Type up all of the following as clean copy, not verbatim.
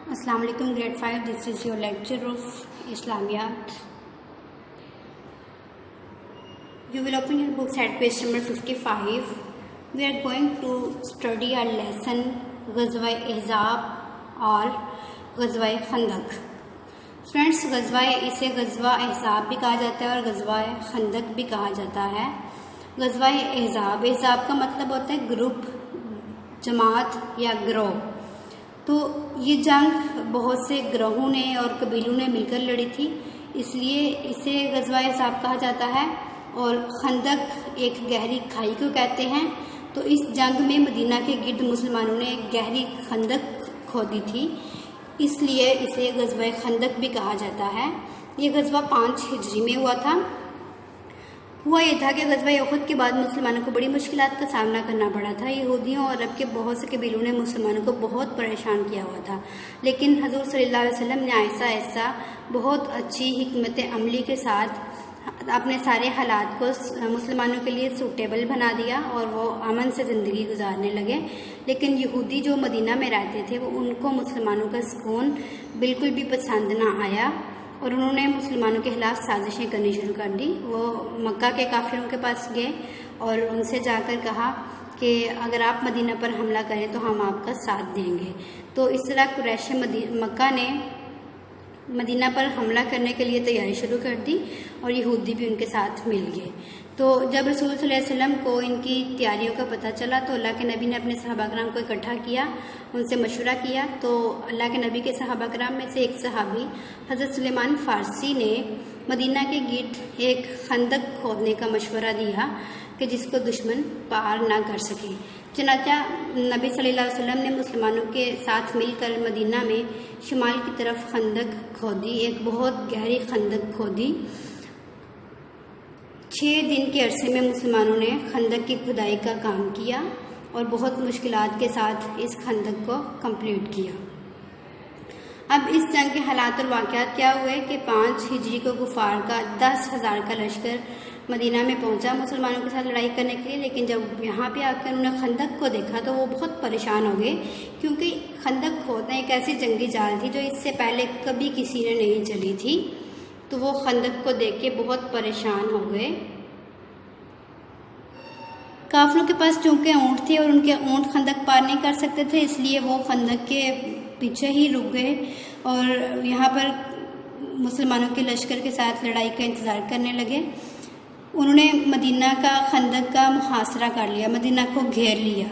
Assalamu alaikum, grade 5. This is your lecture of Islamiyat. You will open your books at page number 55. We are going to study our lesson Ghazwa Ahzab or Ghazwa Khandaq. Friends, इसे ग़ज़वा अहज़ाब भी कहा जाता है और ग़ज़वा खंदक भी कहा जाता है। ग़ज़वा अहज़ाब का मतलब होता है ग्रुप, जमात या ग्रोह। तो ये जंग बहुत से ग्रोहों ने और कबीलों ने मिलकर लड़ी थी, इसलिए इसे ग़ज़वा अहज़ाब कहा जाता है। और खंदक एक गहरी खाई को कहते हैं। तो इस जंग में मदीना के गिर्द मुसलमानों ने एक गहरी खंदक खोदी थी, इसलिए इसे ग़ज़वा खंदक भी कहा जाता है। ये ग़ज़वा 5 हिजरी में हुआ था। हुआ ये था कि ग़ज़वा उहद के बाद मुसलमानों को बड़ी मुश्किलात का सामना करना पड़ा था। यहूदियों और अरब के बहुत से कबीलों ने मुसलमानों को बहुत परेशान किया हुआ था, लेकिन हज़ूर सल्लल्लाहु अलैहि वसल्लम ने ऐसा ऐसा बहुत अच्छी हिकमत अमली के साथ अपने सारे हालात को मुसलमानों के लिए सूटेबल बना दिया और वो अमन से ज़िंदगी गुजारने लगे। लेकिन यहूदी जो मदीना में रहते थे, वो उनको मुसलमानों का सुकून बिल्कुल भी पसंद ना आया और उन्होंने मुसलमानों के खिलाफ साजिशें करनी शुरू कर दी। वो मक्का के काफिरों के पास गए और उनसे जाकर कहा कि अगर आप मदीना पर हमला करें तो हम आपका साथ देंगे। तो इस तरह कुरैश मक्का ने मदीना पर हमला करने के लिए तैयारी शुरू कर दी और यहूदी भी उनके साथ मिल गए। तो जब रसूल सल्लल्लाहु अलैहि वसल्लम को इनकी तैयारियों का पता चला तो अल्लाह के नबी ने अपने सहाबा कराम को इकट्ठा किया, उनसे मशवरा किया। तो अल्लाह के नबी के सहाबा कराम में से एक सहाबी हज़रत सुलेमान फ़ारसी ने मदीना के गिर्द एक खंदक खोदने का मशवरा दिया कि जिसको दुश्मन पार ना कर सके। चनाचा नबी सल्लल्लाहु अलैहि वसल्लम ने मुसलमानों के साथ मिलकर मदीना में शुमाल की तरफ खंदक खोदी, एक बहुत गहरी खंदक खोदी। 6 दिन के अरसे में मुसलमानों ने खंदक की खुदाई का काम किया और बहुत मुश्किलात के साथ इस खंदक को कंप्लीट किया। अब इस जंग के हालात और वाक़यात क्या हुए कि 5 हिजरी को कुफार का 10,000 का लश्कर मदीना में पहुंचा मुसलमानों के साथ लड़ाई करने के लिए। लेकिन जब यहाँ पे आकर उन्होंने खंदक को देखा तो वो बहुत परेशान हो गए, क्योंकि खंदक खोदना एक ऐसी जंगी जाल थी जो इससे पहले कभी किसी ने नहीं चली थी। तो वो खंदक को देख के बहुत परेशान हो गए। काफिरों के पास चूंकि ऊँट थे और उनके ऊँट खंदक पार नहीं कर सकते थे, इसलिए वो खंदक के पीछे ही रुक गए और यहाँ पर मुसलमानों के लश्कर के साथ लड़ाई का इंतज़ार करने लगे। उन्होंने मदीना का खंदक का मुहासरा कर लिया, मदीना को घेर लिया।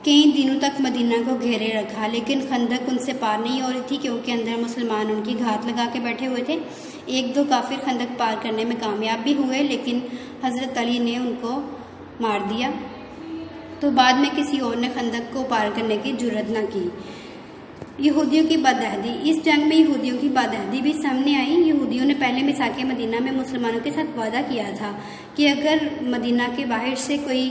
कई दिनों तक मदीना को घेरे रखा, लेकिन खंदक उनसे पार नहीं हो रही थी, क्योंकि अंदर मुसलमान उनकी घात लगा के बैठे हुए थे। 1-2 काफिर खंदक पार करने में कामयाब भी हुए, लेकिन हज़रत अली ने उनको मार दिया। तो बाद में किसी और ने खंदक को पार करने की जुर्रत न की। यहूदियों की बदअहदी, इस जंग में यहूदियों की बदअहदी भी सामने आई। यहूदियों ने पहले मिसाके मदीना में मुसलमानों के साथ वादा किया था कि अगर मदीना के बाहर से कोई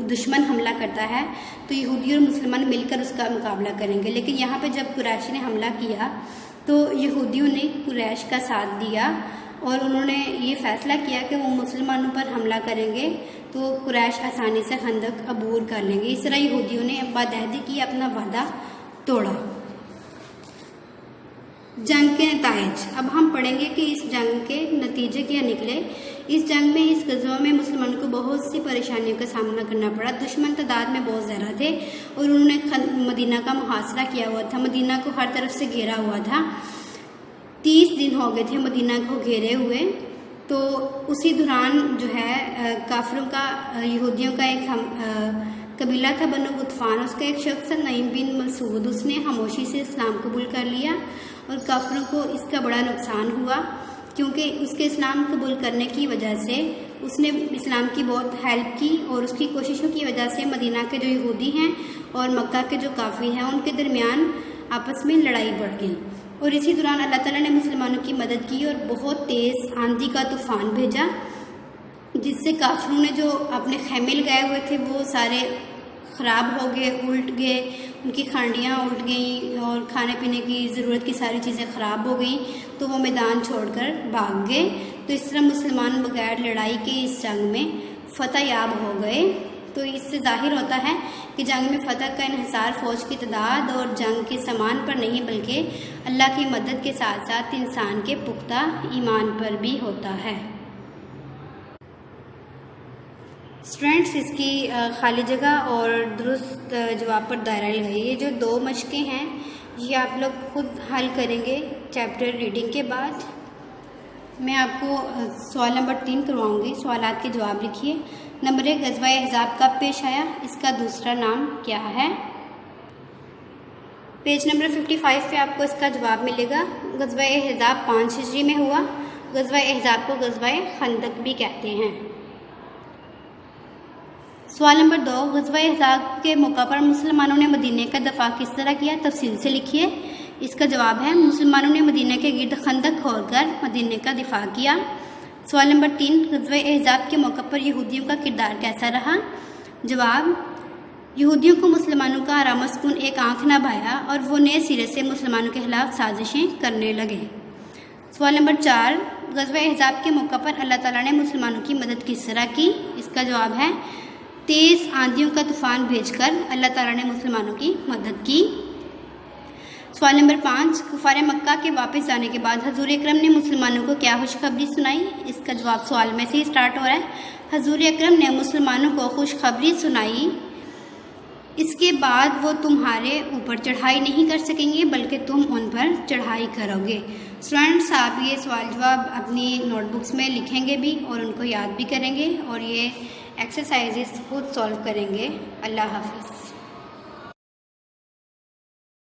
दुश्मन हमला करता है तो यहूदी और मुसलमान मिलकर उसका मुकाबला करेंगे। लेकिन यहाँ पर जब कुरैश ने हमला किया तो यहूदियों ने कुरैश का साथ दिया और उन्होंने ये फ़ैसला किया कि वो मुसलमानों पर हमला करेंगे तो कुरैश आसानी से खंदक अबूर कर लेंगे। इस तरह यहूदियों ने बदअहदी की, अपना वादा तोड़ा। जंग के नताइज, अब हम पढ़ेंगे कि इस जंग के नतीजे क्या निकले। इस जंग में, इस ग़ज़वा में मुसलमानों को बहुत सी परेशानियों का सामना करना पड़ा। दुश्मन तादाद में बहुत ज़्यादा थे और उन्होंने मदीना का मुहासरा किया हुआ था, मदीना को हर तरफ से घेरा हुआ था। 30 दिन हो गए थे मदीना को घेरे हुए। तो उसी दौरान जो है काफिरों का, यहूदियों का एक कबीला था बनु गुतफान, उसका एक शख्स नईम बिन मसूद, उसने खामोशी से इस्लाम कबूल कर लिया और काफिरों को इसका बड़ा नुकसान हुआ, क्योंकि उसके इस्लाम कबूल करने की वजह से उसने इस्लाम की बहुत हेल्प की और उसकी कोशिशों की वजह से मदीना के जो यहूदी हैं और मक्का के जो काफिर हैं उनके दरमियान आपस में लड़ाई बढ़ गई। और इसी दौरान अल्लाह ताला ने मुसलमानों की मदद की और बहुत तेज़ आंधी का तूफ़ान भेजा, जिससे काफिरों ने जो अपने खैमे लगाए हुए थे वो सारे ख़राब हो गए, उल्ट गए, उनकी खांडियाँ उल्ट गईं और खाने पीने की ज़रूरत की सारी चीज़ें ख़राब हो गईं। तो वो मैदान छोड़कर भाग गए। तो इस तरह मुसलमान बगैर लड़ाई के इस जंग में फतह याब हो गए। तो इससे ज़ाहिर होता है کہ جنگ میں فتح کا انحصار فوج کی تعداد اور جنگ کے سامان پر نہیں بلکہ اللہ کی مدد کے ساتھ ساتھ انسان کے پختہ ایمان پر بھی ہوتا ہے۔ اسٹوڈینٹس، اس کی خالی جگہ اور درست جواب پر دائرہ لگائیے۔ یہ جو 2 مشقیں ہیں یہ آپ لوگ خود حل کریں گے چیپٹر ریڈنگ کے بعد۔ میں آپ کو سوال نمبر 3 کرواؤں گی، سوالات کے جواب لکھیے۔ نمبر 1، غزوہ احزاب کب پیش آیا؟ اس کا دوسرا نام کیا ہے؟ پیج نمبر 55 پہ آپ کو اس کا جواب ملے گا۔ غزوہ احزاب 5 ہجری میں ہوا۔ غزوہ احزاب کو غزوہ خندق بھی کہتے ہیں۔ سوال نمبر 2، غزوہ احزاب کے موقع پر مسلمانوں نے مدینہ کا دفاع کس طرح کیا؟ تفصیل سے لکھیے۔ اس کا جواب ہے مسلمانوں نے مدینہ کے گرد خندق کھود کر مدینہ کا دفاع کیا۔ سوال نمبر 3، غزوہ احزاب کے موقع پر یہودیوں کا کردار کیسا رہا؟ جواب، یہودیوں کو مسلمانوں کا آرام و سکون ایک آنکھ نہ بھایا اور وہ نئے سرے سے مسلمانوں کے خلاف سازشیں کرنے لگے۔ سوال نمبر 4، غزوہ احزاب کے موقع پر اللہ تعالیٰ نے مسلمانوں کی مدد کس طرح کی؟ اس کا جواب ہے تیز آندھیوں کا طوفان بھیج کر اللہ تعالیٰ نے مسلمانوں کی مدد کی۔ سوال نمبر 5، کفار مکہ کے واپس جانے کے بعد حضور اکرم نے مسلمانوں کو کیا خوشخبری سنائی؟ اس کا جواب سوال میں سے ہی اسٹارٹ ہو رہا ہے۔ حضور اکرم نے مسلمانوں کو خوشخبری سنائی، اس کے بعد وہ تمہارے اوپر چڑھائی نہیں کر سکیں گے بلکہ تم ان پر چڑھائی کرو گے۔ اسٹوڈینٹس، آپ یہ سوال جواب اپنی نوٹ بکس میں لکھیں گے بھی اور ان کو یاد بھی کریں گے اور یہ ایکسرسائزز خود سولو کریں گے۔ اللہ حافظ۔